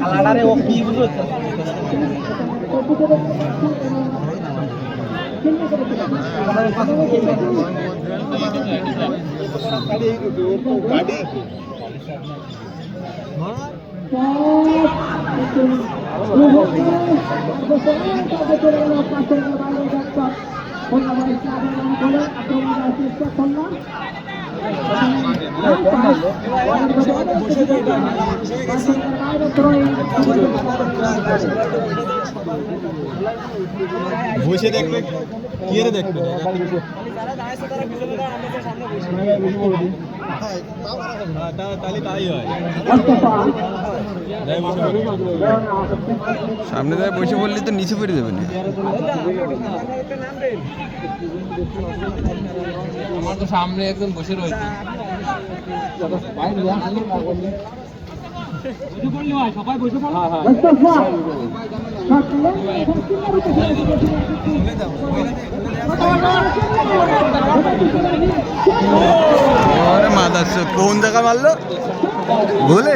কালারে ও কি বুঝলো গাড়ি বসে দেখবে কি রে দেখবে তাহলে তাই হয় সামনে দাঁড়িয়ে বসে বললে তো নিচে পড়ে যাবে না। আমার তো সামনে একজন বসে রয়েছে সবাই বসে পড়ো মাথা কোন জায়গা মারলো বলে